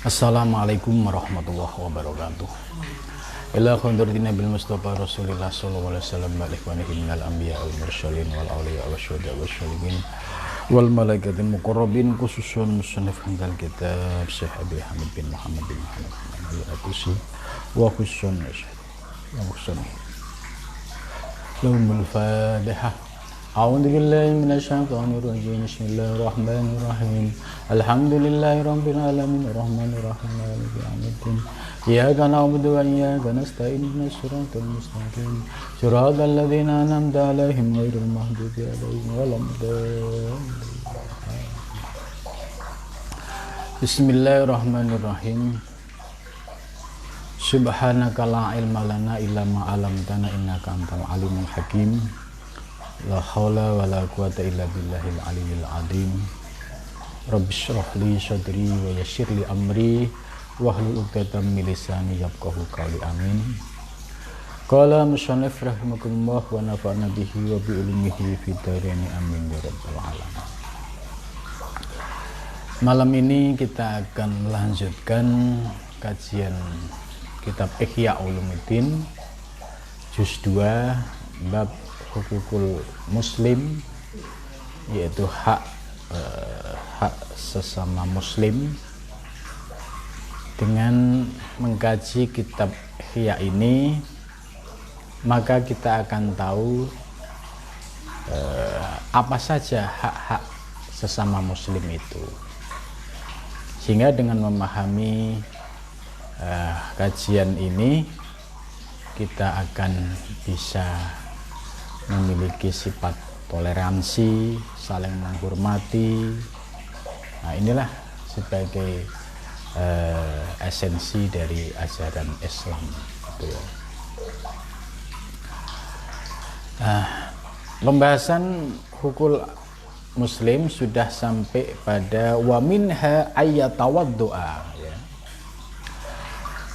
Assalamualaikum warahmatullahi wabarakatuh. Ila khadratin Nabil Mustafa Rasulillah sallallahu alaihi wasallam wa ikhwanihi minal anbiya wal mursalin wal awliya wasyuhada wasyolihin wal malaikatil muqarrabin khususun musannif handal kitab Syekh Abi Hamid bin Muhammad bin Muhammad al-Atusi wa khususun lahumul Fatihah. A'udzu billahi minasyaitonir rajim. Bismillahirrahmanirrahim. Alhamdulillahirabbil alamin arrahmanir rahim maliki yaumiddin. Iyyaka na'budu wa iyyaka nasta'in ihdinas siratal mustaqim. Shiratal ladzina an'amta 'alaihim ghairil maghdubi 'alaihim waladdallin. Bismillahirrahmanirrahim. Subhanaka la ilma lana illa ma 'allamtana innaka antal alimul hakim. La haula wa la quwata illa billahil aliyyil azim. Rabbi shrah li sadri wa yassir li amri wahlul 'uqdatam min lisani yafqahu qawli. Amin. Qala musannif rahimakumullah wa nafa'na bihi wa bi ulumihi fid dharain amin ya rabbal alamin. Malam ini kita akan melanjutkan kajian kitab Ihya Ulumuddin juz 2 bab hukukul muslim, yaitu hak sesama muslim. Dengan mengkaji kitab Ihya ini, maka kita akan tahu apa saja hak-hak sesama muslim itu, sehingga dengan memahami kajian ini kita akan bisa memiliki sifat toleransi, saling menghormati. Nah, inilah sebagai esensi dari ajaran Islam, gitu ya. Pembahasan hukul muslim sudah sampai pada wa minha ayyatawaddu'a, ya.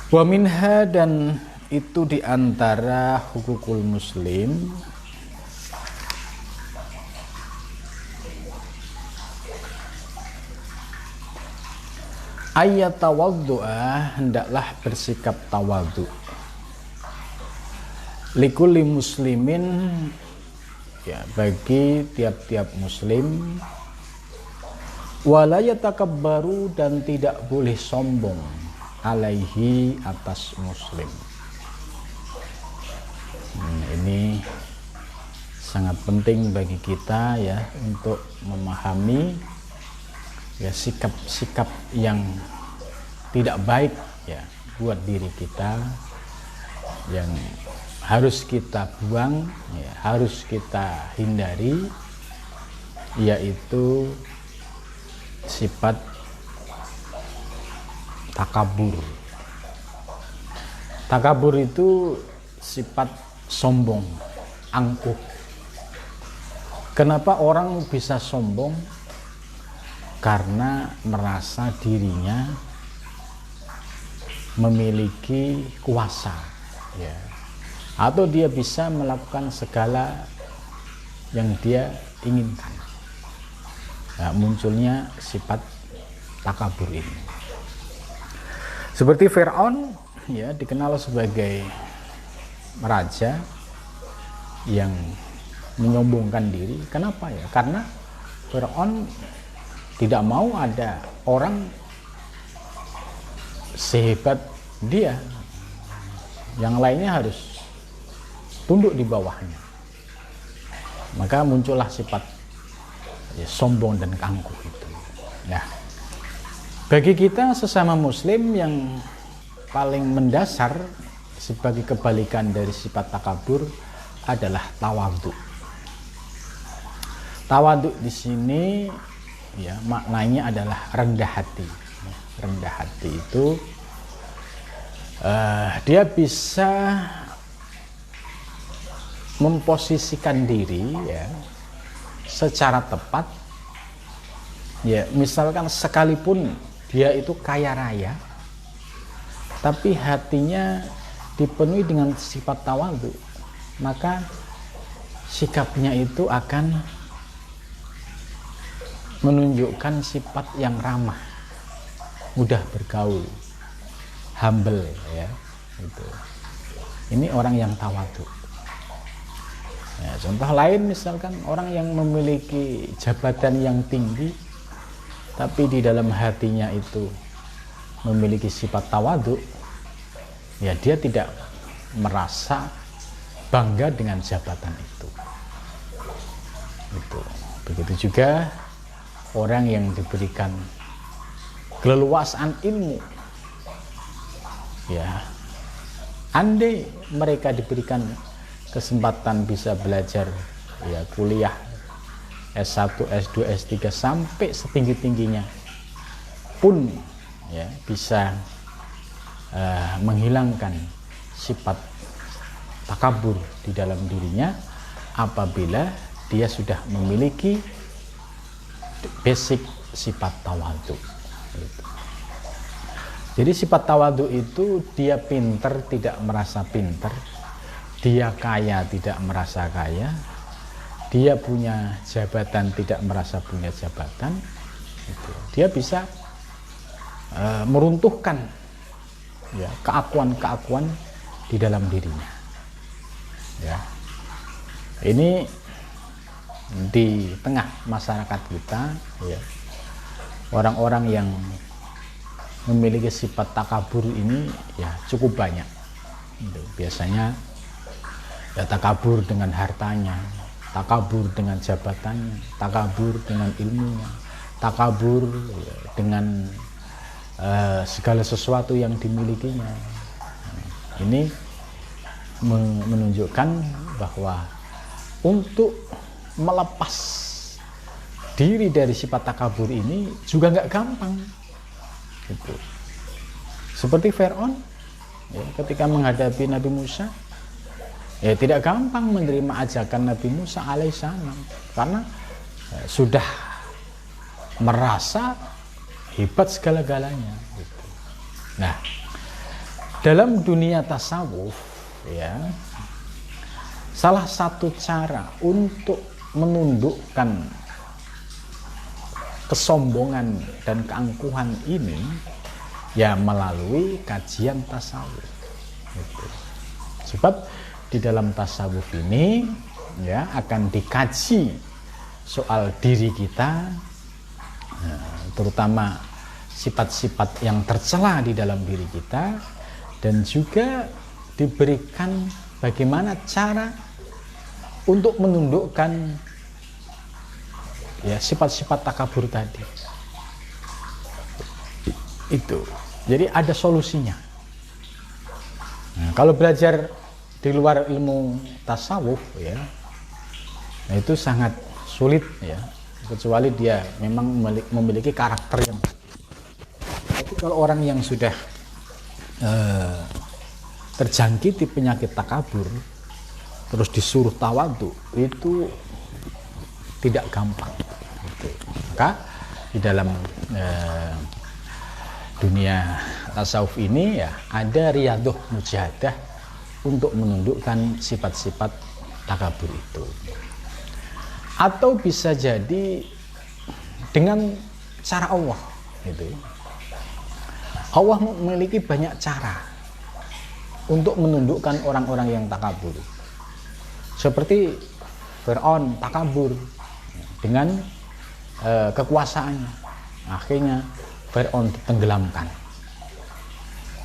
Wa minha, dan itu diantara hukukul muslim ayyatawaddu'a, hendaklah bersikap tawadhu. Likulli muslimin, ya, bagi tiap-tiap muslim. Wala yatakabbaru, dan tidak boleh sombong, alaihi, atas muslim. Ini sangat penting bagi kita, ya, untuk memahami, ya, sikap-sikap yang tidak baik, ya, buat diri kita, yang harus kita buang, ya, harus kita hindari, yaitu sifat takabur. Takabur itu sifat sombong, angkuh. Kenapa orang bisa sombong? Karena merasa dirinya memiliki kuasa, ya, atau dia bisa melakukan segala yang dia inginkan. Nah, munculnya sifat takabur ini. Seperti Fir'aun, ya, dikenal sebagai raja yang menyombongkan diri. Kenapa, ya? Karena Fir'aun tidak mau ada orang sehebat dia, yang lainnya harus tunduk di bawahnya. Maka muncullah sifat, ya, sombong dan angkuh itu. Nah, bagi kita sesama muslim, yang paling mendasar sebagai kebalikan dari sifat takabur adalah tawadhu. Tawadhu di sini, ya, maknanya adalah rendah hati. Rendah hati itu dia bisa memposisikan diri, ya, secara tepat, ya. Misalkan sekalipun dia itu kaya raya, tapi hatinya dipenuhi dengan sifat tawadhu, maka sikapnya itu akan menunjukkan sifat yang ramah, mudah bergaul, humble ya. Itu. Ini orang yang tawadhu. Ya, contoh lain misalkan orang yang memiliki jabatan yang tinggi tapi di dalam hatinya itu memiliki sifat tawadhu, ya dia tidak merasa bangga dengan jabatan itu. Begitu juga orang yang diberikan keleluasaan ilmu, ya andai mereka diberikan kesempatan bisa belajar ya kuliah S1, S2, S3 sampai setinggi-tingginya pun ya bisa menghilangkan sifat takabur di dalam dirinya apabila dia sudah memiliki basic sifat tawadhu. Jadi sifat tawadhu itu dia pinter tidak merasa pinter, dia kaya tidak merasa kaya, dia punya jabatan tidak merasa punya jabatan. Dia bisa meruntuhkan ya keakuan-keakuan di dalam dirinya. Ya. Ini di tengah masyarakat kita ya, orang-orang yang memiliki sifat takabur ini ya cukup banyak. Biasanya ya takabur dengan hartanya, takabur dengan jabatannya, takabur dengan ilmunya, takabur ya, dengan segala sesuatu yang dimilikinya. Ini menunjukkan bahwa untuk melepas diri dari sifat takabur ini juga nggak gampang. Gitu. Seperti Fir'aun ya, ketika menghadapi Nabi Musa, ya tidak gampang menerima ajakan Nabi Musa alaihissalam karena sudah merasa hebat segala-galanya. Gitu. Nah, dalam dunia tasawuf ya, salah satu cara untuk menundukkan kesombongan dan keangkuhan ini ya melalui kajian tasawuf. Gitu. Sebab di dalam tasawuf ini ya akan dikaji soal diri kita, terutama sifat-sifat yang tercela di dalam diri kita, dan juga diberikan bagaimana cara untuk menundukkan ya sifat-sifat takabur tadi. Itu. Jadi ada solusinya. Nah, kalau belajar di luar ilmu tasawuf ya, nah itu sangat sulit ya, kecuali dia memang memiliki karakter yang. Tapi kalau orang yang sudah terjangkiti penyakit takabur terus disuruh tawadhu itu tidak gampang. Gitu. Maka di dalam dunia tasawuf ini ya ada riyadhah mujahadah untuk menundukkan sifat-sifat takabur itu. Atau bisa jadi dengan cara Allah gitu. Allah memiliki banyak cara untuk menundukkan orang-orang yang takabur. Seperti Fir'aun takabur dengan kekuasaannya. Akhirnya Fir'aun ditenggelamkan.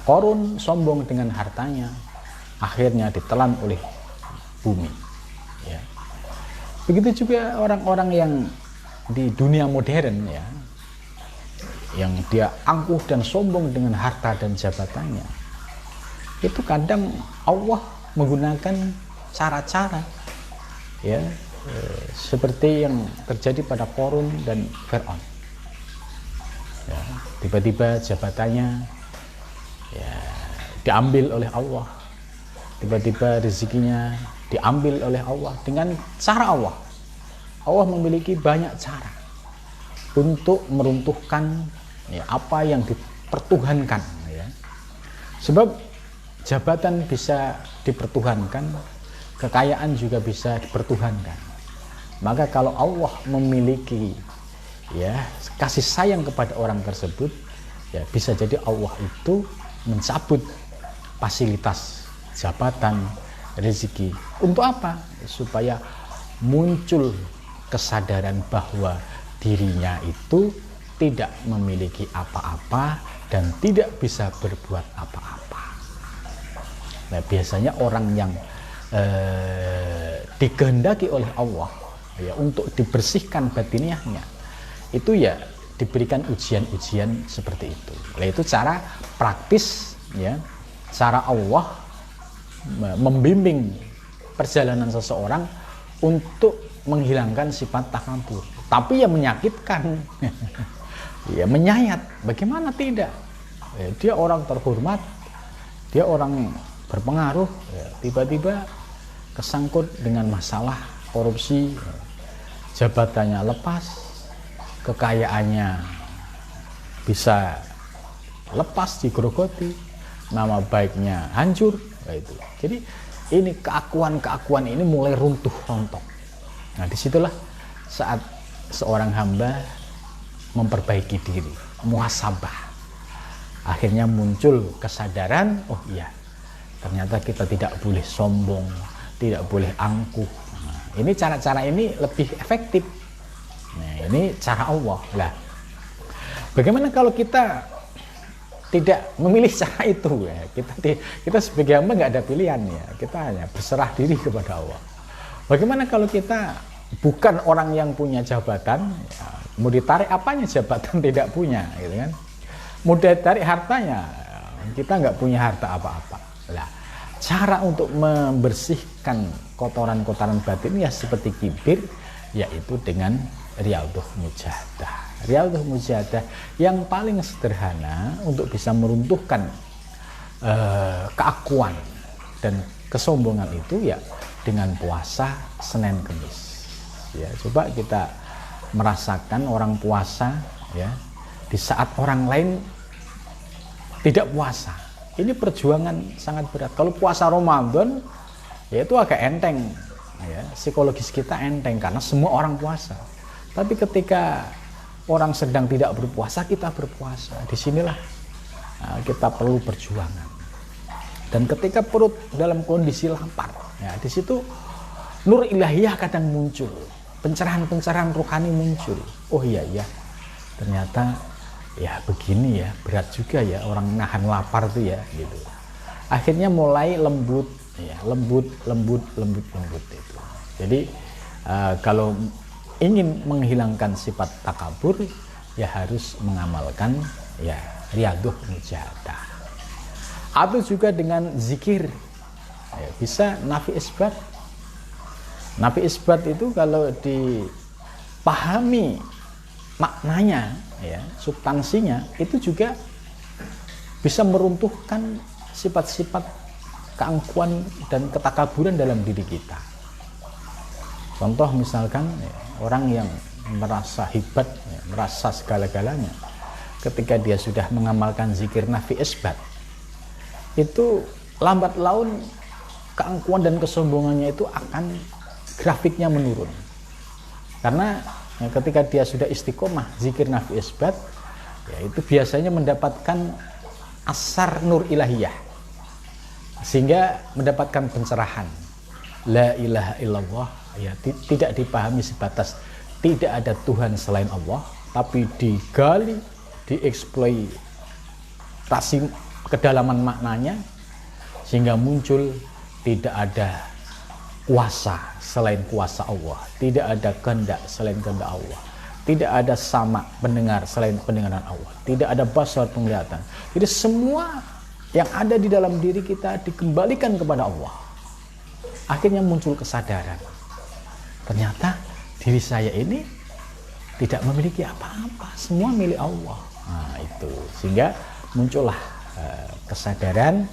Qarun sombong dengan hartanya, akhirnya ditelan oleh bumi. Ya. Begitu juga orang-orang yang di dunia modern ya, yang dia angkuh dan sombong dengan harta dan jabatannya, itu kadang Allah menggunakan cara-cara ya seperti yang terjadi pada Qarun dan Fir'aun. Ya, tiba-tiba jabatannya ya diambil oleh Allah, tiba-tiba rezekinya diambil oleh Allah dengan cara Allah. Allah memiliki banyak cara untuk meruntuhkan ya, apa yang dipertuhankan ya. Sebab jabatan bisa dipertuhankan, kekayaan juga bisa dipertuhankan. Maka kalau Allah memiliki ya kasih sayang kepada orang tersebut, Ya, bisa jadi Allah itu mencabut fasilitas jabatan, rezeki. Untuk apa? Supaya muncul kesadaran bahwa dirinya itu tidak memiliki apa-apa dan tidak bisa berbuat apa-apa. Nah, biasanya orang yang dikehendaki oleh Allah ya untuk dibersihkan batiniahnya itu ya diberikan ujian-ujian seperti itu. Nah, itu cara praktis ya, cara Allah membimbing perjalanan seseorang untuk menghilangkan sifat takabur. Tapi ya menyakitkan. Ya menyayat. Bagaimana tidak? Ya, dia orang terhormat, dia orang berpengaruh, ya, tiba-tiba kesangkut dengan masalah korupsi, ya, jabatannya lepas, kekayaannya bisa lepas digerogoti, nama baiknya hancur, ya itu. Jadi ini keakuan ini mulai runtuh-rontok. Nah, disitulah saat seorang hamba memperbaiki diri, muhasabah. Akhirnya muncul kesadaran, oh iya, ternyata kita tidak boleh sombong, tidak boleh angkuh. Nah, ini cara-cara ini lebih efektif. Nah, ini cara Allah. Lah, bagaimana kalau kita tidak memilih cara itu ya? Kita sebagai hamba nggak ada pilihan ya. Kita hanya berserah diri kepada Allah. Bagaimana kalau kita bukan orang yang punya jabatan, ya, mau ditarik apanya jabatan tidak punya, gitu kan? Mau ditarik hartanya, kita nggak punya harta apa-apa. Lah, cara untuk membersihkan kotoran-kotoran batin ya seperti kibir, yaitu dengan riyadhah mujahadah. Riyadhah mujahadah yang paling sederhana untuk bisa meruntuhkan keakuan dan kesombongan itu ya dengan puasa Senin Kemis. Ya, coba kita merasakan orang puasa ya di saat orang lain tidak puasa. Ini perjuangan sangat berat. Kalau puasa Ramadan ya itu agak enteng ya, psikologis kita enteng karena semua orang puasa. Tapi ketika orang sedang tidak berpuasa, kita berpuasa. Disinilah kita perlu perjuangan. Dan ketika perut dalam kondisi lapar, ya di situ nur ilahiyah kadang muncul, pencerahan-pencerahan rohani muncul. Oh iya ya, ternyata ya begini ya, berat juga ya orang nahan lapar tuh ya, gitu. Akhirnya mulai lembut, ya lembut itu. Jadi kalau ingin menghilangkan sifat takabur, ya harus mengamalkan ya riyadhah mujahadah. Atau juga dengan zikir, ya, bisa nafi isbat. Nafi isbat itu kalau dipahami maknanya, ya, substansinya, itu juga bisa meruntuhkan sifat-sifat keangkuhan dan ketakaburan dalam diri kita. Contoh misalkan ya, orang yang merasa hebat, ya, merasa segala-galanya, ketika dia sudah mengamalkan zikir nafi isbat, itu lambat laun keangkuhan dan kesombongannya itu akan grafiknya menurun. Karena ya, ketika dia sudah istiqomah zikir nafi isbat, ya, itu biasanya mendapatkan asar nur ilahiyah, sehingga mendapatkan pencerahan. La ilaha illallah, ya, tidak dipahami sebatas tidak ada Tuhan selain Allah, tapi digali, dieksploitasi kedalaman maknanya, sehingga muncul tidak ada kuasa selain kuasa Allah, tidak ada kehendak selain kehendak Allah, tidak ada sama pendengar selain pendengaran Allah, tidak ada basar penglihatan. Jadi semua yang ada di dalam diri kita dikembalikan kepada Allah. Akhirnya muncul kesadaran, ternyata diri saya ini tidak memiliki apa-apa, semua milik Allah. Nah, itu sehingga muncullah kesadaran,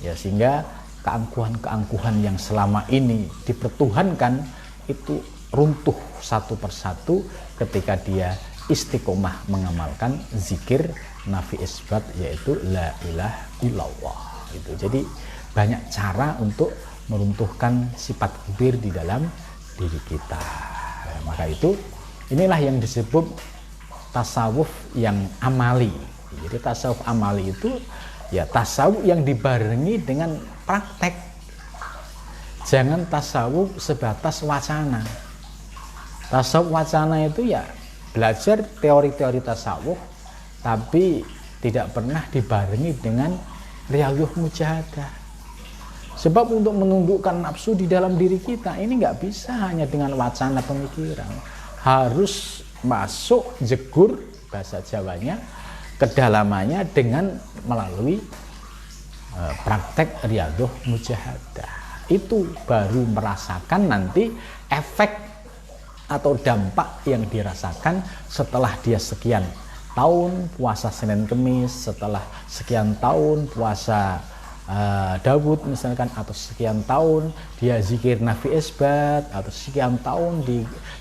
ya, sehingga keangkuhan-keangkuhan yang selama ini dipertuhankan itu runtuh satu persatu ketika dia istiqomah mengamalkan zikir nafi isbat, yaitu la ilaha illallah. Itu jadi banyak cara untuk meruntuhkan sifat kibir di dalam diri kita. Maka itu inilah yang disebut tasawuf yang amali, Jadi tasawuf amali itu ya tasawuf yang dibarengi dengan praktek. Jangan tasawuf sebatas wacana. Tasawuf wacana itu ya belajar teori-teori tasawuf tapi tidak pernah dibarengi dengan riyadhah mujahadah. Sebab untuk menundukkan nafsu di dalam diri kita ini nggak bisa hanya dengan wacana pemikiran. Harus masuk jegur bahasa Jawanya kedalamannya dengan melalui praktek riyadhah mujahadah. Itu baru merasakan nanti efek atau dampak yang dirasakan setelah dia sekian tahun puasa Senin Kemis, setelah sekian tahun puasa Daud misalkan, atau sekian tahun dia zikir Nafi Isbat, atau sekian tahun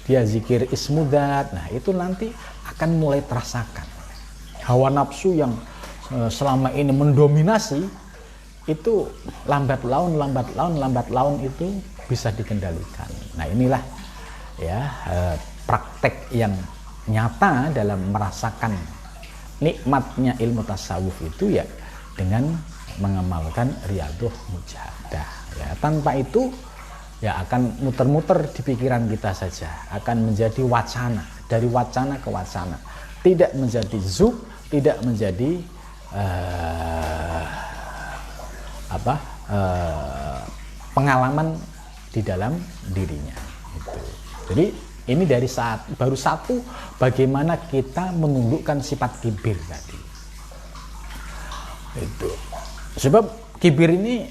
dia zikir Ismudat. Nah itu nanti akan mulai terasakan hawa nafsu yang selama ini mendominasi itu lambat laun itu bisa dikendalikan. Nah inilah ya praktek yang nyata dalam merasakan nikmatnya ilmu tasawuf itu ya dengan mengamalkan riyadhah mujahadah. Ya, tanpa itu ya akan muter-muter di pikiran kita saja, akan menjadi wacana, dari wacana ke wacana, tidak menjadi zuk, tidak menjadi pengalaman di dalam dirinya. Gitu. Jadi ini dari baru satu bagaimana kita menundukkan sifat kibir tadi. Itu. Sebab kibir ini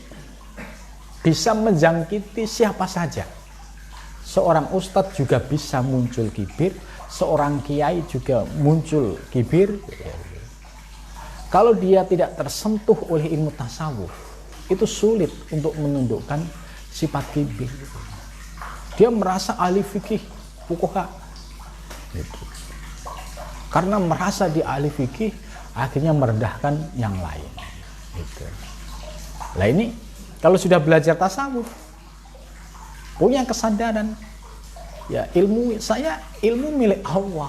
bisa menjangkiti siapa saja. Seorang ustadz juga bisa muncul kibir, seorang kiai juga muncul kibir. Kalau dia tidak tersentuh oleh ilmu tasawuf, itu sulit untuk menundukkan sifat kibir. Dia merasa ahli fikih, fuqaha. Gitu. Karena merasa dia ahli fikih, akhirnya merendahkan yang lain. Gitu. Nah ini kalau sudah belajar tasawuf, punya kesadaran, ya ilmu milik Allah,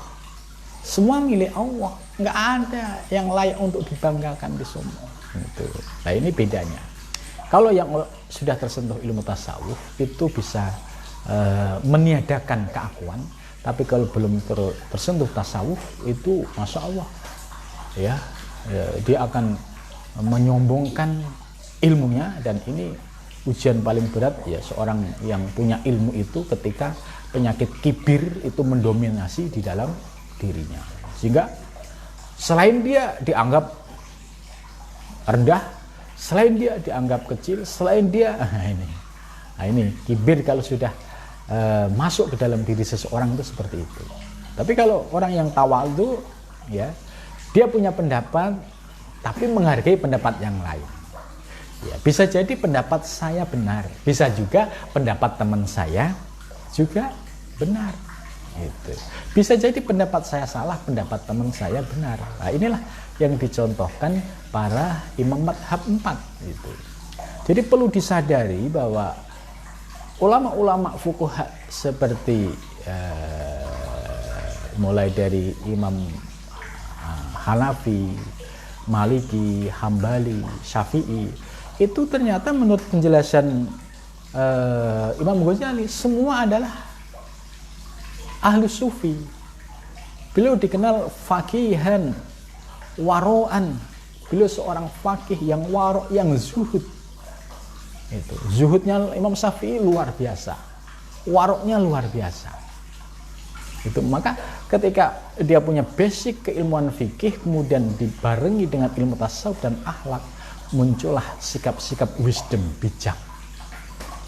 semua milik Allah, nggak ada yang layak untuk dibanggakan di semua. Gitu. Nah ini bedanya. Kalau yang sudah tersentuh ilmu tasawuf itu bisa meniadakan keakuan, tapi kalau belum tersentuh tasawuf itu masya Allah ya dia akan menyombongkan ilmunya, dan ini ujian paling berat ya seorang yang punya ilmu itu ketika penyakit kibir itu mendominasi di dalam dirinya, sehingga selain dia dianggap rendah, selain dia dianggap kecil, selain dia ini kibir kalau sudah masuk ke dalam diri seseorang itu seperti itu. Tapi kalau orang yang tawadhu ya dia punya pendapat tapi menghargai pendapat yang lain. Ya, bisa jadi pendapat saya benar, bisa juga pendapat teman saya juga benar. Gitu. Bisa jadi pendapat saya salah, pendapat teman saya benar. Nah, inilah yang dicontohkan para imam madhab 4. Gitu. Jadi perlu disadari bahwa ulama-ulama fuqaha seperti mulai dari Imam Hanafi, Maliki, Hambali, Syafi'i, itu ternyata menurut penjelasan Imam Ghazali semua adalah ahlu sufi. Beliau dikenal faqihan, waro'an. Beliau seorang faqih yang waro', yang zuhud. Itu zuhudnya Imam Syafi'i luar biasa, waroknya luar biasa. Itu maka ketika dia punya basic keilmuan fikih kemudian dibarengi dengan ilmu tasawuf dan akhlak, muncullah sikap-sikap wisdom, bijak.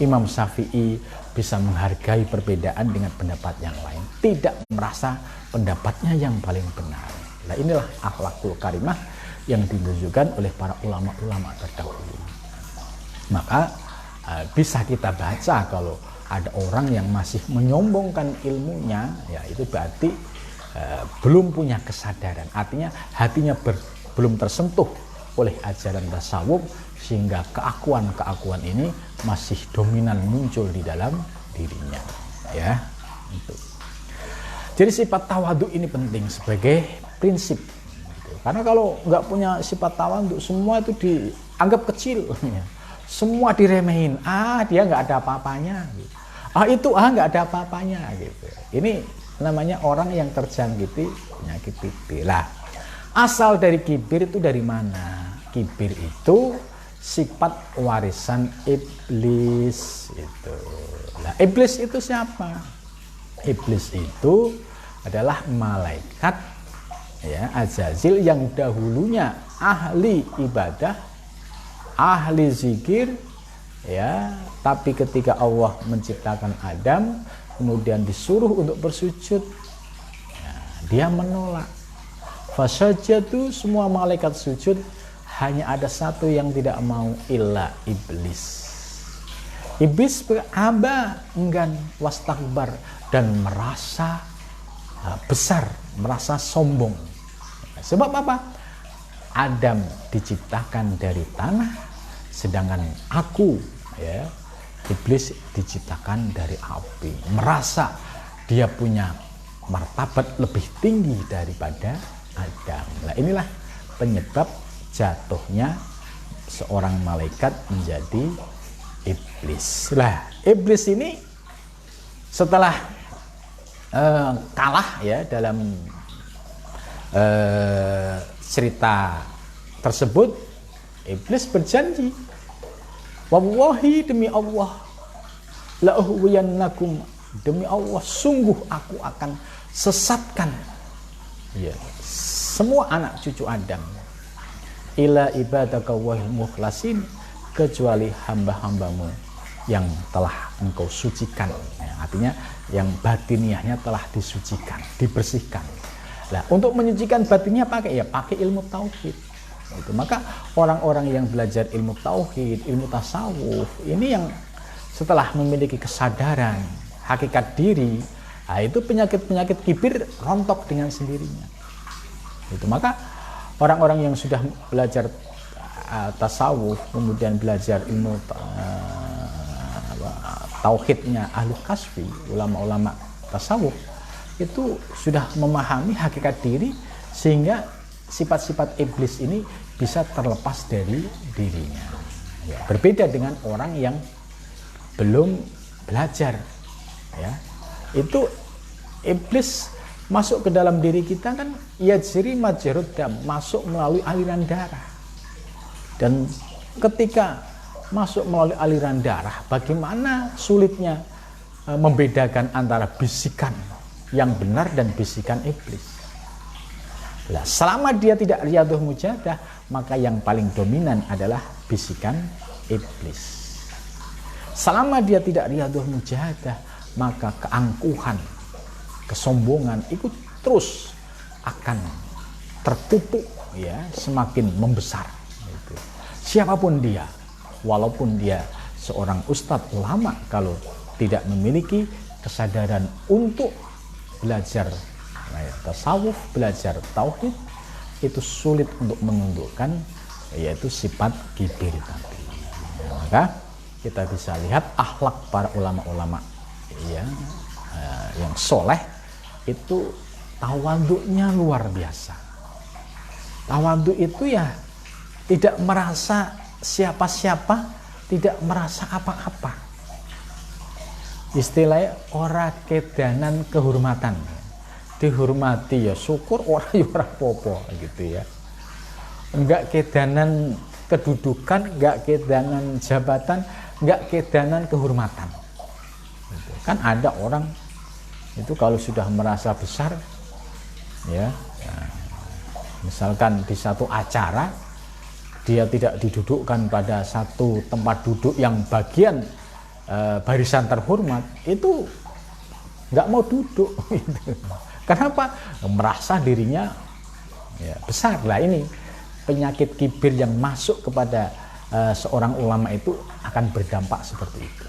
Imam Syafi'i bisa menghargai perbedaan dengan pendapat yang lain, tidak merasa pendapatnya yang paling benar. Nah inilah akhlakul karimah yang ditunjukkan oleh para ulama-ulama terdahulu. Maka bisa kita baca kalau ada orang yang masih menyombongkan ilmunya, ya itu berarti belum punya kesadaran. Artinya hatinya belum tersentuh oleh ajaran tasawuf, sehingga keakuan-keakuan ini masih dominan muncul di dalam dirinya. Ya, itu. Jadi sifat tawadhu ini penting sebagai prinsip. Gitu. Karena kalau nggak punya sifat tawadhu, semua itu dianggap kecil, semua diremehin. Dia nggak ada apa-apanya. Gitu. Nggak ada apa-apanya. Gitu. Ini namanya orang yang terjangkiti penyakit kibir. Lah, asal dari kibir itu dari mana? Kibir itu sifat warisan iblis itu. Nah, iblis itu siapa? Iblis itu adalah malaikat ya, Azazil yang dahulunya ahli ibadah, ahli zikir ya, tapi ketika Allah menciptakan Adam kemudian disuruh untuk bersujud ya, dia menolak. Fasajadu, semua malaikat sujud, hanya ada satu yang tidak mau, illa iblis. Iblis beraba, enggan, wastakbar, dan merasa besar, merasa sombong. Sebab apa? Adam diciptakan dari tanah, sedangkan aku ya, iblis diciptakan dari api. Merasa dia punya martabat lebih tinggi daripada Adam. Nah, inilah penyebab jatuhnya seorang malaikat menjadi iblis. Lah, iblis ini setelah kalah ya dalam cerita tersebut, iblis berjanji, wallahi, demi Allah, la uhwiyannakum, demi Allah sungguh aku akan sesatkan ya semua anak cucu Adam, ila ibadaka wahil mukhlasin, kecuali hamba-hambamu yang telah engkau sucikan ya, artinya yang batiniahnya telah disucikan, dibersihkan. Nah, untuk menyucikan batinnya pakai ilmu tauhid. Itu. Maka orang-orang yang belajar ilmu tauhid, ilmu tasawuf, ini yang setelah memiliki kesadaran hakikat diri, itu penyakit-penyakit kibir rontok dengan sendirinya. Itu. Maka orang-orang yang sudah belajar tasawuf, kemudian belajar ilmu tauhidnya ahli kasfi, ulama-ulama tasawuf, itu sudah memahami hakikat diri sehingga sifat-sifat iblis ini bisa terlepas dari dirinya. Ya, berbeda dengan orang yang belum belajar. Ya, itu iblis masuk ke dalam diri kita kan, yajri majrud dam, masuk melalui aliran darah. Dan ketika masuk melalui aliran darah, bagaimana sulitnya membedakan antara bisikan yang benar dan bisikan iblis. Nah, selama dia tidak riyadhah mujahadah, maka yang paling dominan adalah bisikan iblis. Selama dia tidak riyadhah mujahadah, maka keangkuhan, kesombongan itu terus akan terpupuk ya, semakin membesar. Gitu. Siapapun dia, walaupun dia seorang ustadz ulama, kalau tidak memiliki kesadaran untuk belajar tasawuf, belajar tauhid, itu sulit untuk menundukkan yaitu sifat kibir tadi. Maka kita bisa lihat akhlak para ulama-ulama ya, yang soleh itu tawadhu'nya luar biasa. Tawadhu itu ya tidak merasa siapa-siapa, tidak merasa apa-apa. Istilahnya ora kedanan kehormatan. Dihormati ya syukur, ora ya ora apa-apa gitu ya. Enggak kedanan kedudukan, enggak kedanan jabatan, enggak kedanan kehormatan. Gitu. Kan ada orang itu kalau sudah merasa besar ya, misalkan di satu acara dia tidak didudukkan pada satu tempat duduk yang bagian barisan terhormat, itu nggak mau duduk gitu. Kenapa? Merasa dirinya ya, besar. Lah, ini penyakit kibir yang masuk kepada seorang ulama itu akan berdampak seperti itu.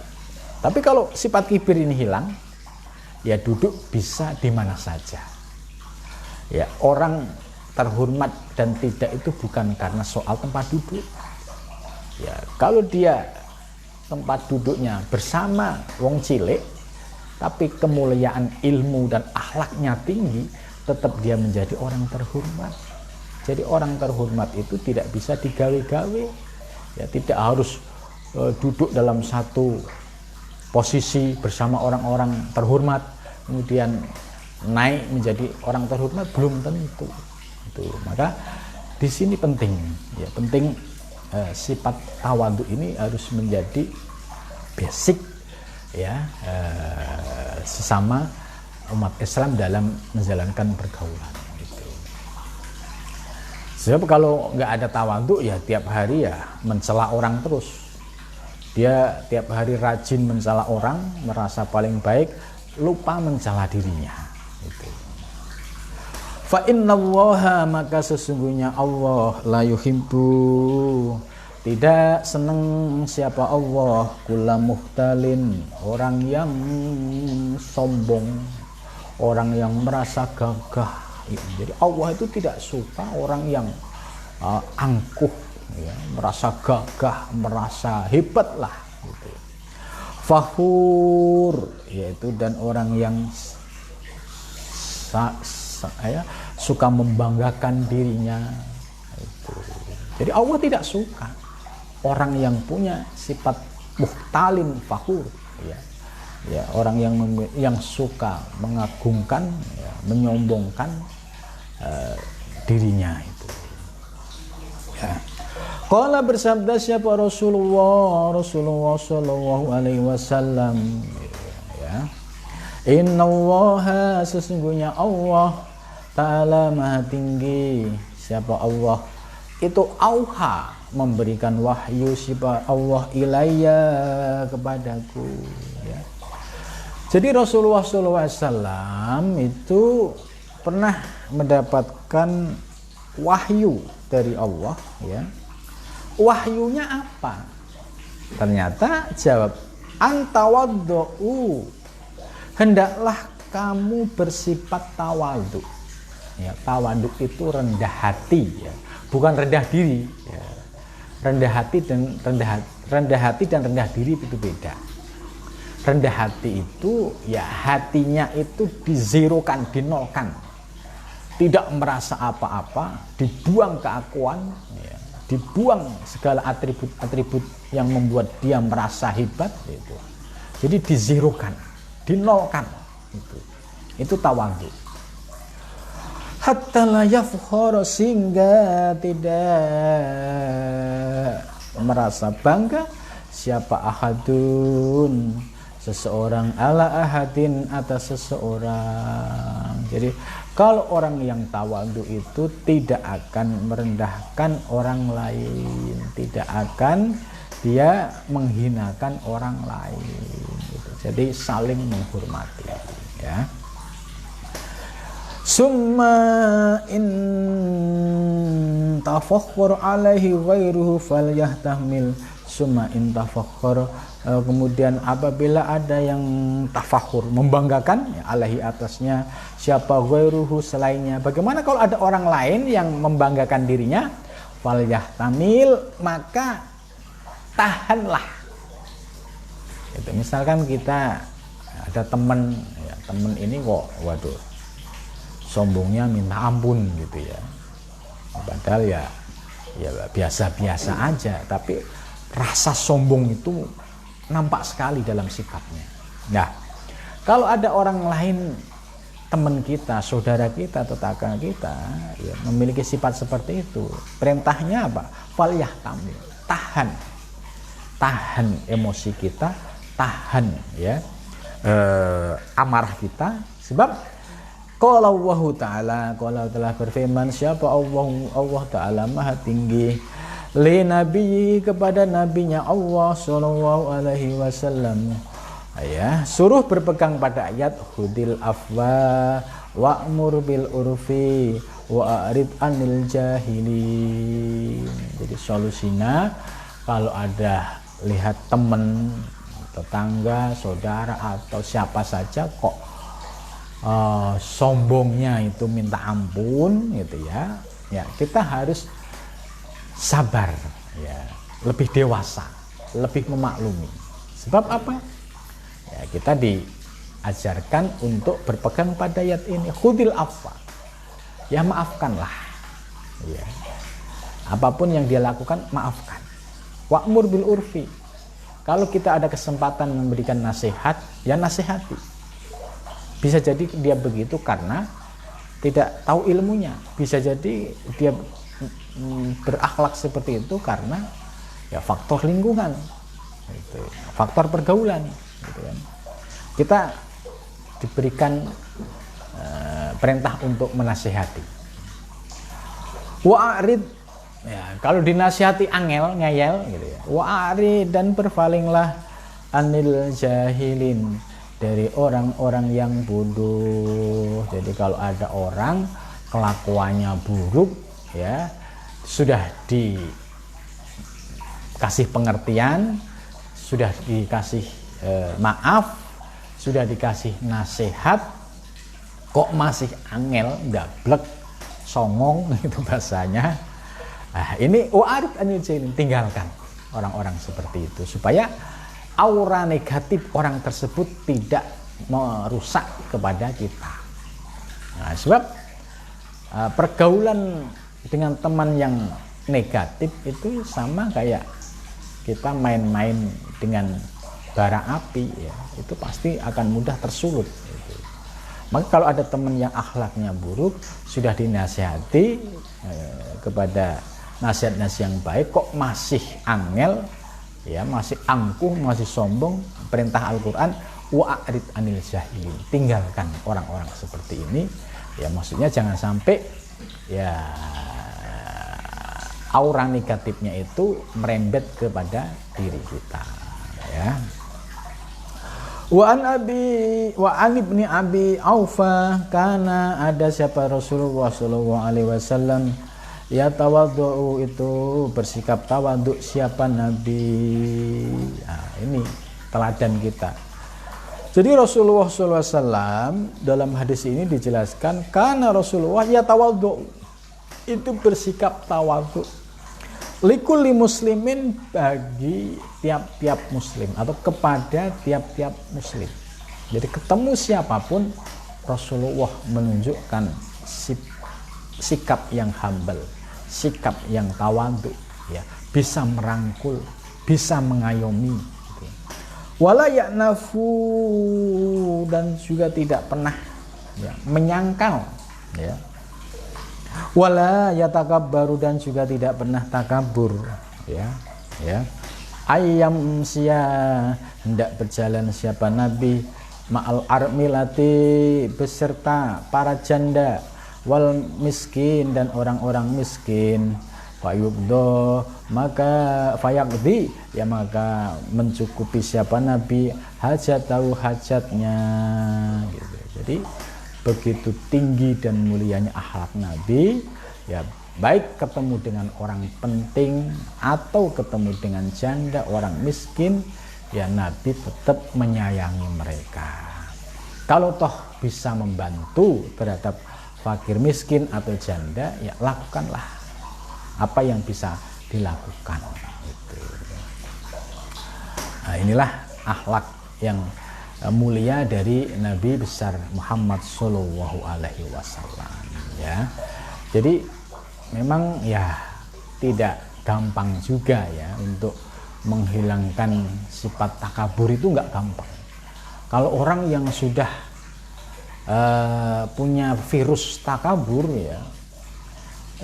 Tapi kalau sifat kibir ini hilang, ya duduk bisa di mana saja. Ya, orang terhormat dan tidak itu bukan karena soal tempat duduk. Ya, kalau dia tempat duduknya bersama wong cilik, tapi kemuliaan ilmu dan akhlaknya tinggi, tetap dia menjadi orang terhormat. Jadi orang terhormat itu tidak bisa digawe-gawe, ya tidak harus duduk dalam satu posisi bersama orang-orang terhormat kemudian naik menjadi orang terhormat, belum tentu. Itu maka di sini penting, ya penting sifat tawadhu ini harus menjadi basic, ya sesama umat Islam dalam menjalankan pergaulan. Sebab kalau nggak ada tawadhu ya tiap hari ya mencela orang terus. Dia tiap hari rajin mencela orang, merasa paling baik, lupa mencela dirinya. Gitu. Fa innallaha, maka sesungguhnya Allah la yuhibbu, tidak senang siapa Allah, kulla muhtalin, orang yang sombong, orang yang merasa gagah. Jadi Allah itu tidak suka orang yang angkuh, ya, merasa gagah, merasa hebat lah. Gitu. Fakhur, yaitu dan orang yang suka membanggakan dirinya. Itu. Jadi Allah tidak suka orang yang punya sifat muhtalin fakhur, ya. Ya, orang yang suka mengagungkan, ya, menyombongkan dirinya itu. Ya. Qala, bersabda siapa Rasulullah sallallahu alaihi wasallam, ya. Innallaha, sesungguhnya Allah Ta'ala maha tinggi. Siapa Allah itu? Auha, memberikan wahyu siapa Allah ilayya, kepadaku, ya. Jadi Rasulullah SAW itu pernah mendapatkan wahyu dari Allah, ya. Wahyunya apa? Ternyata jawab, antawaddu'u, hendaklah kamu bersifat tawadhu. Ya, tawadhu itu rendah hati, ya. Bukan rendah diri, ya. Rendah hati dan rendah diri itu beda. Rendah hati itu ya hatinya itu dizerokan, dinolkan, tidak merasa apa-apa, dibuang keakuan, ya, dibuang segala atribut-atribut yang membuat dia merasa hebat, gitu. Jadi dizerokan, dinolkan, itu tawadhu. Hatta la yafkhara, sehingga tidak merasa bangga siapa ahadun, seseorang, ala ahadin, atas seseorang. Jadi kalau orang yang tawadhu itu tidak akan merendahkan orang lain, tidak akan dia menghinakan orang lain, gitu. Jadi saling menghormati, ya. Summa in tafakhur alaihi ghairuhu falyahtamil. Summa in tafakhur, kemudian apabila ada yang tafakhur, membanggakan, ya, alaihi, atasnya, siapa ghairuhu, selainnya. Bagaimana kalau ada orang lain yang membanggakan dirinya? Falyahtamil, maka tahanlah. Itu misalkan kita ada teman, ya, teman ini kok waduh sombongnya minta ampun, gitu ya. Padahal ya biasa-biasa aja, tapi rasa sombong itu nampak sekali dalam sikapnya. Nah, kalau ada orang lain, teman kita, saudara kita, tetangga kita, ya, memiliki sifat seperti itu, perintahnya apa? Falyahtamil, tahan emosi kita, tahan, ya, amarah kita. Sebab qala Allah Ta'ala, qala telah berfirman siapa Allah Ta'ala maha tinggi, li nabi, kepada nabinya Allah sallallahu alaihi wasallam, ya, suruh berpegang pada ayat hudil afwa wa'mur bil urfi wa a'rid anil jahilin. Jadi solusinya kalau ada lihat teman, tetangga, saudara atau siapa saja kok sombongnya itu minta ampun, gitu ya. Ya, kita harus sabar, ya, lebih dewasa, lebih memaklumi. Sebab apa? Ya, kita diajarkan untuk berpegang pada ayat ini, khudil afwa, ya, maafkanlah. Ya. Apapun yang dia lakukan, maafkan. Wa'mur bil urfi. Kalau kita ada kesempatan memberikan nasihat, ya nasihati. Bisa jadi dia begitu karena tidak tahu ilmunya. Bisa jadi dia berakhlak seperti itu karena ya faktor lingkungan, gitu. Faktor pergaulan. Gitu kan. Kita diberikan perintah untuk menasihati. Wa'arid, ya, kalau dinasihati angel, ngeyel gitu ya. Wa'arid, dan berpalinglah anil jahilin, dari orang-orang yang bodoh. Jadi kalau ada orang kelakuannya buruk, ya, sudah dikasih pengertian, sudah dikasih maaf, sudah dikasih nasihat, kok masih angel, gablek, songong, itu bahasanya. Nah, ini wa'arid anil jahilin, tinggalkan orang-orang seperti itu supaya aura negatif orang tersebut tidak merusak kepada kita. Nah, sebab pergaulan dengan teman yang negatif itu sama kayak kita main-main dengan bara api, ya, itu pasti akan mudah tersulut. Gitu. Maka kalau ada teman yang akhlaknya buruk, sudah dinasihati kepada nasihat-nasihat yang baik, kok masih angel, ya, masih angkuh, masih sombong, perintah Al-Quran, wa'arid anil jahilin, tinggalkan orang-orang seperti ini. Ya, maksudnya jangan sampai ya aura negatifnya itu merembet kepada diri kita, ya. Wa an ibni abi Aufa, karena ada siapa Rasulullah sallallahu alaihi wasallam, ya tawadhu, itu bersikap tawadhu siapa Nabi. Nah, ini teladan kita. Jadi Rasulullah SAW dalam hadis ini dijelaskan, karena Rasulullah ya tawadhu, itu bersikap tawadhu likulli muslimin, bagi tiap-tiap muslim atau kepada tiap-tiap muslim. Jadi ketemu siapapun Rasulullah menunjukkan sikap yang humble, sikap yang tawadhu, ya, bisa merangkul, bisa mengayomi, gitu. Wala ya'nafu, dan juga tidak pernah, ya, menyangkal, ya. Wala yatakabbaru, dan juga tidak pernah takabur, ya, ya. Ayam sia, hendak berjalan siapa Nabi, ma'al armilati, beserta para janda, wal miskin, dan orang-orang miskin, fayubdo, maka fayaqdi, ya, maka mencukupi siapa Nabi hajat, tahu hajatnya, gitu. Jadi begitu tinggi dan mulianya akhlak Nabi, ya, baik ketemu dengan orang penting atau ketemu dengan janda, orang miskin, ya, Nabi tetap menyayangi mereka. Kalau toh bisa membantu terhadap fakir miskin atau janda, ya lakukanlah apa yang bisa dilakukan. Gitu. Nah, inilah akhlak yang mulia dari Nabi besar Muhammad Sallallahu Alaihi Wasallam, ya. Jadi memang ya tidak gampang juga, ya, untuk menghilangkan sifat takabur, itu nggak gampang. Kalau orang yang sudah punya virus takabur, ya,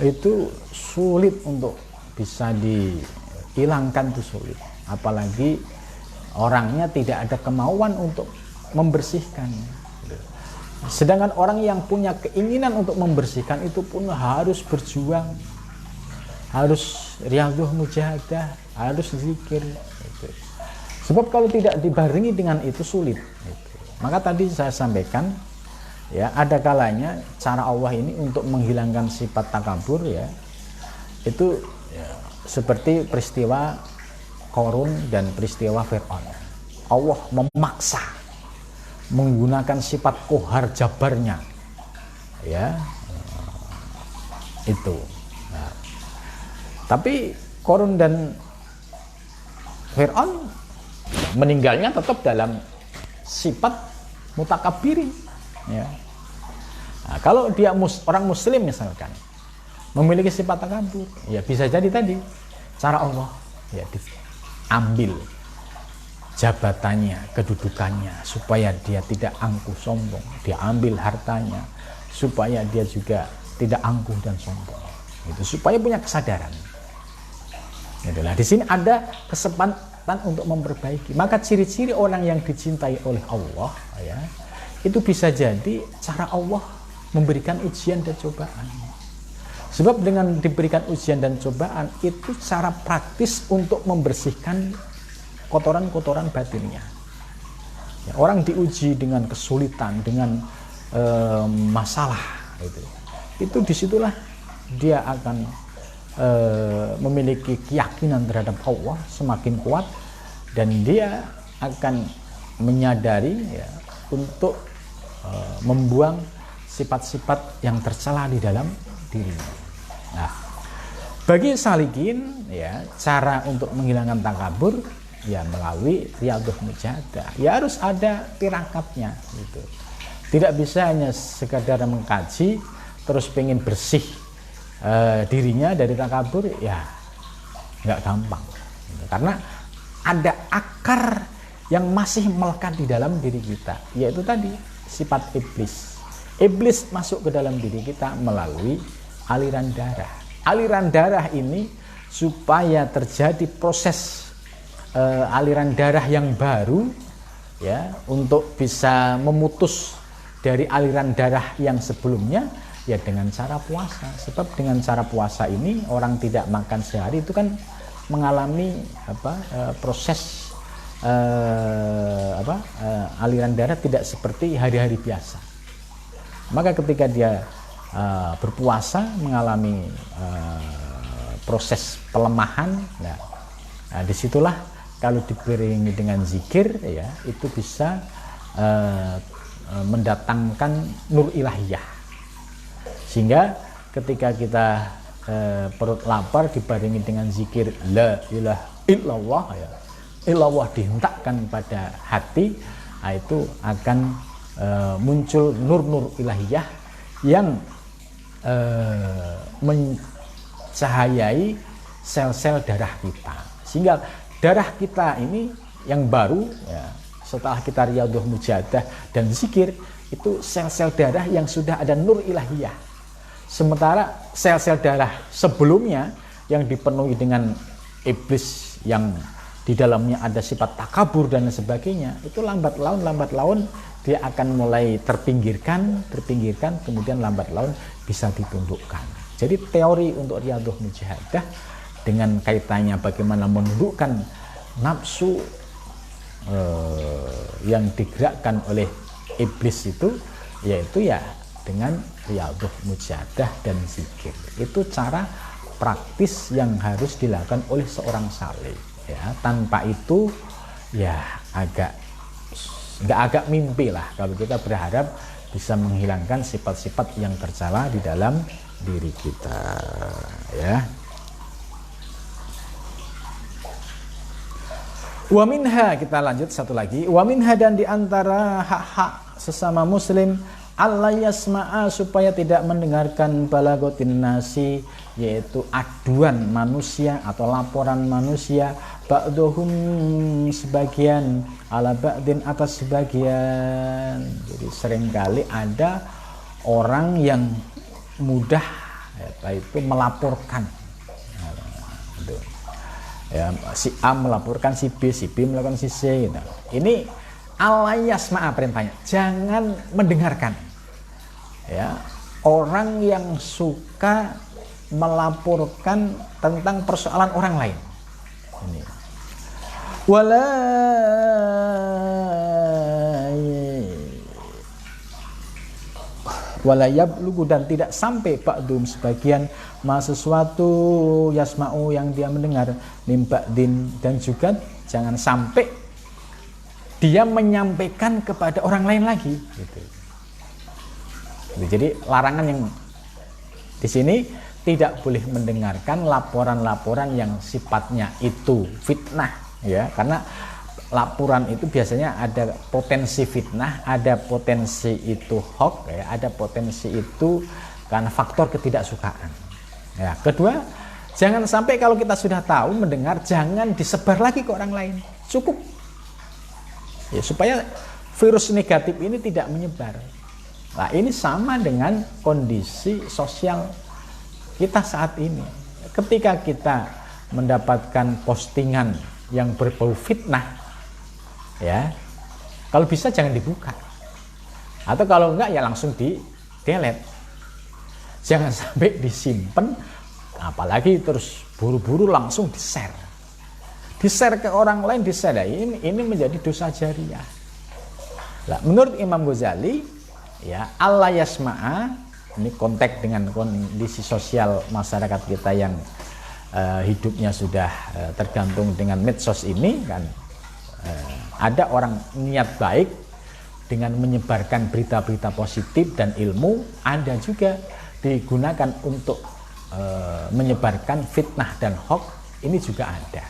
itu sulit untuk bisa dihilangkan, itu sulit. Apalagi orangnya tidak ada kemauan untuk membersihkan. Sedangkan orang yang punya keinginan untuk membersihkan itu pun harus berjuang, harus riyadhah mujahadah, harus zikir. Sebab kalau tidak dibarengi dengan itu sulit. Maka tadi saya sampaikan, ya, ada kalanya cara Allah ini untuk menghilangkan sifat takabur, ya, itu, ya, seperti peristiwa Qarun dan peristiwa Fir'aun. Allah memaksa menggunakan sifat kohar jabarnya, ya, itu. Nah, tapi Qarun dan Fir'aun meninggalnya tetap dalam sifat mutakabbirin, ya. Nah, kalau dia orang muslim misalkan, memiliki sifat takabur, ya bisa jadi tadi cara Allah ya diambil jabatannya, kedudukannya supaya dia tidak angkuh sombong, diambil hartanya supaya dia juga tidak angkuh dan sombong. Itu supaya punya kesadaran. Itulah di sini ada kesempatan untuk memperbaiki. Maka ciri-ciri orang yang dicintai oleh Allah ya, itu bisa jadi cara Allah memberikan ujian dan cobaan. Sebab dengan diberikan ujian dan cobaan itu cara praktis untuk membersihkan kotoran-kotoran batinnya. Ya, orang diuji dengan kesulitan, dengan masalah, itu disitulah dia akan memiliki keyakinan terhadap Allah semakin kuat, dan dia akan menyadari ya, untuk membuang sifat-sifat yang tercela di dalam dirinya. Nah, bagi salikin ya, cara untuk menghilangkan takabur ya melalui riyadhah mujahadah. Ya harus ada tirakatnya gitu. Tidak bisa hanya sekadar mengkaji terus pengen bersih dirinya dari takabur, ya nggak gampang gitu. Karena ada akar yang masih melekat di dalam diri kita, yaitu tadi sifat iblis. Iblis masuk ke dalam diri kita melalui aliran darah. Aliran darah ini supaya terjadi proses aliran darah yang baru ya, untuk bisa memutus dari aliran darah yang sebelumnya ya dengan cara puasa. Sebab dengan cara puasa ini orang tidak makan sehari itu kan mengalami proses aliran darah tidak seperti hari-hari biasa. Maka ketika dia berpuasa mengalami proses pelemahan, nah disitulah kalau diberikan dengan zikir ya, itu bisa mendatangkan nur ilahiyah, sehingga ketika kita perut lapar dibarengi dengan zikir la ilaha illallah ya, illallah dihentakkan pada hati, nah itu akan muncul nur-nur ilahiyah yang mencahayai sel-sel darah kita, sehingga darah kita ini yang baru ya, setelah kita riyadhah mujahadah dan zikir, itu sel-sel darah yang sudah ada nur ilahiyah. Sementara sel-sel darah sebelumnya yang dipenuhi dengan iblis yang di dalamnya ada sifat takabur dan sebagainya, itu lambat laun dia akan mulai terpinggirkan, kemudian lambat laun bisa ditundukkan. Jadi teori untuk riyadhah mujahadah dengan kaitannya bagaimana menundukkan nafsu yang digerakkan oleh iblis itu, yaitu ya dengan riyadhah mujahadah dan zikir. Itu cara praktis yang harus dilakukan oleh seorang saleh ya. Tanpa itu ya agak mimpi lah kalau kita berharap bisa menghilangkan sifat-sifat yang tercela di dalam diri kita ya. Wa minha, kita lanjut satu lagi. Wa minha, dan diantara hak-hak sesama muslim, Allah yasma'a, supaya tidak mendengarkan balagotin nasi, yaitu aduan manusia atau laporan manusia, ba'duhum, sebagian, ala ba'din, atas sebagian. Jadi seringkali ada orang yang mudah itu melaporkan ya, si A melaporkan si B melakukan si C gitu. Ini Allah yasma'a perintahnya, jangan mendengarkan ya orang yang suka melaporkan tentang persoalan orang lain. Ini wala yablugu, dan tidak sampai ba'dum sebagian ma sesuatu yasma'u yang dia mendengar min ba'din, dan juga jangan sampai dia menyampaikan kepada orang lain lagi gitu. Jadi larangan yang di sini tidak boleh mendengarkan laporan-laporan yang sifatnya itu fitnah ya, karena laporan itu biasanya ada potensi fitnah, ada potensi itu hoax ya, ada potensi itu karena faktor ketidaksukaan. Ya, kedua, jangan sampai kalau kita sudah tahu mendengar, jangan disebar lagi ke orang lain. Cukup. Ya, supaya virus negatif ini tidak menyebar. Nah, ini sama dengan kondisi sosial kita saat ini. Ketika kita mendapatkan postingan yang berbau fitnah, ya, kalau bisa jangan dibuka. Atau kalau enggak ya langsung di delete. Jangan sampai disimpan, apalagi terus buru-buru langsung di-share. Di-share ke orang lain, di-share. Ini menjadi dosa jariah. Nah, menurut Imam Ghazali, ya, Allah yasma'a, ini konteks dengan kondisi sosial masyarakat kita yang hidupnya sudah tergantung dengan medsos ini kan. Ada orang niat baik dengan menyebarkan berita-berita positif dan ilmu, ada juga digunakan untuk menyebarkan fitnah dan hoax, ini juga ada.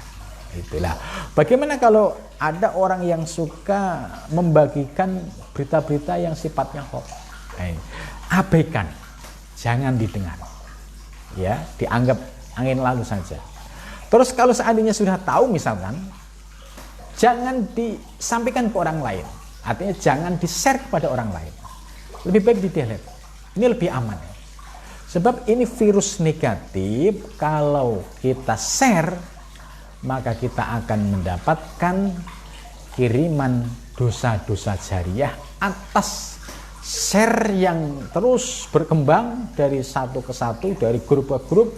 Itulah. Bagaimana kalau ada orang yang suka membagikan berita-berita yang sifatnya hoax? Abaikan, jangan didengar. Ya, dianggap angin lalu saja. Terus kalau seandainya sudah tahu misalkan, jangan disampaikan ke orang lain. Artinya jangan di-share kepada orang lain. Lebih baik di-delete. Ini lebih aman. Sebab ini virus negatif, kalau kita share, maka kita akan mendapatkan kiriman dosa-dosa jariah atas share yang terus berkembang dari satu ke satu, dari grup ke grup.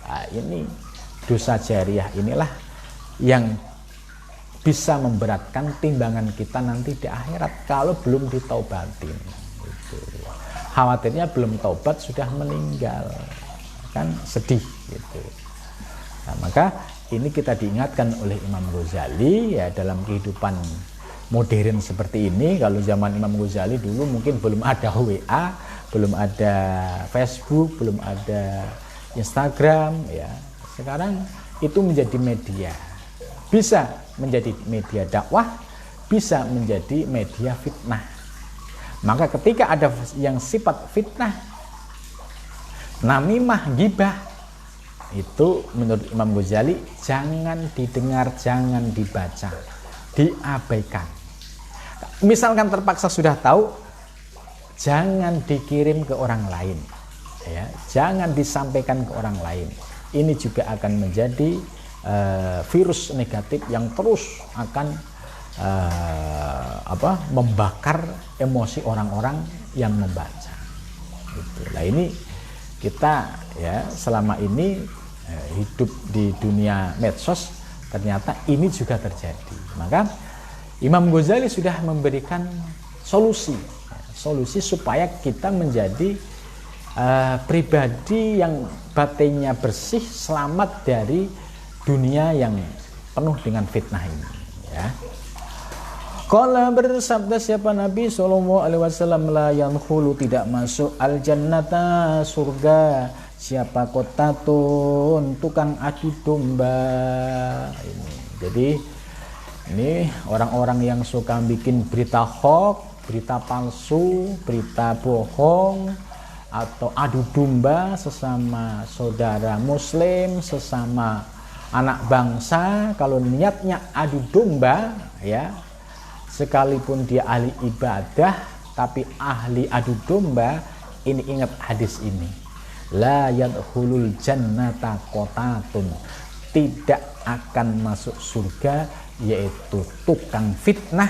Nah, ini dosa jariah inilah yang bisa memberatkan timbangan kita nanti di akhirat kalau belum ditaubatin. Gitu. Khawatirnya belum taubat sudah meninggal, kan sedih gitu. Nah, maka ini kita diingatkan oleh Imam Ghazali ya, dalam kehidupan modern seperti ini. Kalau zaman Imam Ghazali dulu mungkin belum ada WA, belum ada Facebook, belum ada Instagram ya. Sekarang itu menjadi media. Bisa menjadi media dakwah, bisa menjadi media fitnah. Maka ketika ada yang sifat fitnah, namimah, gibah, itu menurut Imam Ghazali jangan didengar, jangan dibaca, diabaikan. Misalkan terpaksa sudah tahu, jangan dikirim ke orang lain, ya, jangan disampaikan ke orang lain. Ini juga akan menjadi virus negatif yang terus akan membakar emosi orang-orang yang membaca. Gitu. Nah, ini kita ya selama ini hidup di dunia medsos, ternyata ini juga terjadi. Maka Imam Ghazali sudah memberikan solusi supaya kita menjadi pribadi yang batinnya bersih, selamat dari dunia yang penuh dengan fitnah ini. Ya. Qala, bersabda siapa Nabi sallallahu alaihi wasallam, la yadkhulu, tidak masuk al jannata, surga, siapa kotatun, tukang adu domba. Jadi ini orang-orang yang suka bikin berita hoax, berita palsu, berita bohong, atau adu domba sesama saudara muslim, sesama anak bangsa. Kalau niatnya adu domba, ya, sekalipun dia ahli ibadah tapi ahli adu domba, ini ingat hadis ini, la yadkhulul jannata qatatun, tidak akan masuk surga, yaitu tukang fitnah,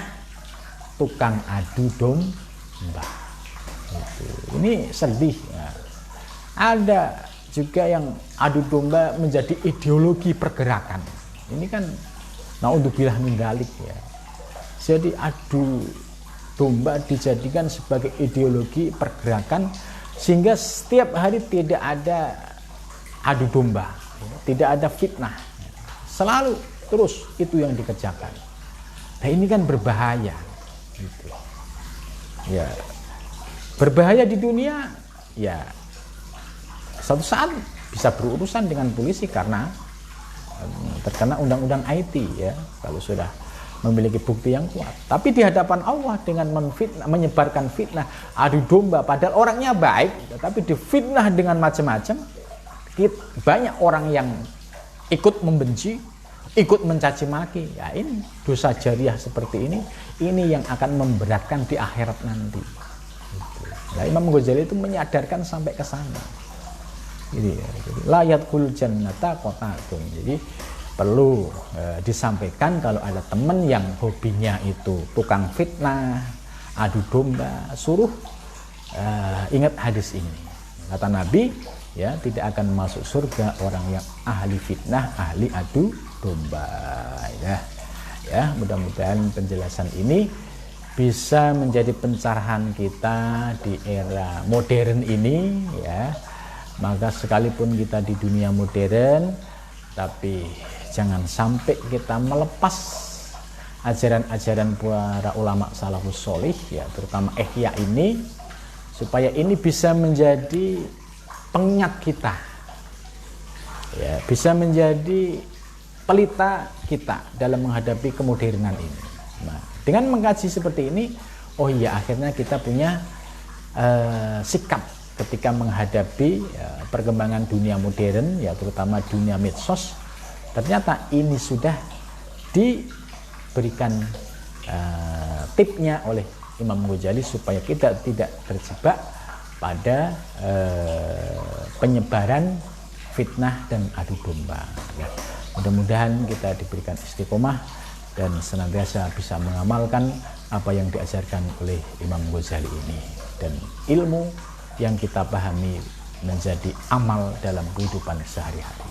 tukang adu domba. Ini sedih ya. Ada juga yang adu domba menjadi ideologi pergerakan. Ini kan naudzubillah min dzalik ya. Jadi adu domba dijadikan sebagai ideologi pergerakan, sehingga setiap hari tidak ada adu domba, tidak ada fitnah. Selalu terus itu yang dikerjakan. Nah, ini kan berbahaya gitu. Ya. Berbahaya di dunia, ya suatu saat bisa berurusan dengan polisi karena terkena undang-undang IT ya, kalau sudah memiliki bukti yang kuat. Tapi di hadapan Allah dengan menyebarkan fitnah, adu domba, padahal orangnya baik, tapi difitnah dengan macam-macam, banyak orang yang ikut membenci, ikut mencaci maki. Ya ini dosa jariah seperti ini yang akan memberatkan di akhirat nanti. Nah, Imam Ghazali itu menyadarkan sampai ke sana. Jadi layat kul jannata qotadun. Jadi perlu disampaikan kalau ada teman yang hobinya itu tukang fitnah, adu domba, suruh ingat hadis ini. Kata Nabi, ya tidak akan masuk surga orang yang ahli fitnah, ahli adu domba. Ya, mudah-mudahan penjelasan ini bisa menjadi pencerahan kita di era modern ini, ya. Maka sekalipun kita di dunia modern, tapi jangan sampai kita melepas ajaran-ajaran para ulama salafus sholih, ya, terutama Ihya ini, supaya ini bisa menjadi pengingat kita, ya, bisa menjadi pelita kita dalam menghadapi kemodernan ini. Nah, dengan mengkaji seperti ini, oh iya, akhirnya kita punya sikap ketika menghadapi perkembangan dunia modern, ya terutama dunia medsos. Ternyata ini sudah diberikan tipnya oleh Imam Ghazali supaya kita tidak terjebak pada penyebaran fitnah dan adu domba. Ya. Mudah-mudahan kita diberikan istiqomah dan senantiasa bisa mengamalkan apa yang diajarkan oleh Imam Ghazali ini, dan ilmu yang kita pahami menjadi amal dalam kehidupan sehari-hari.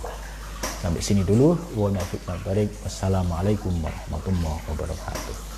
Sampai sini dulu. Wassalamualaikum warahmatullahi wabarakatuh.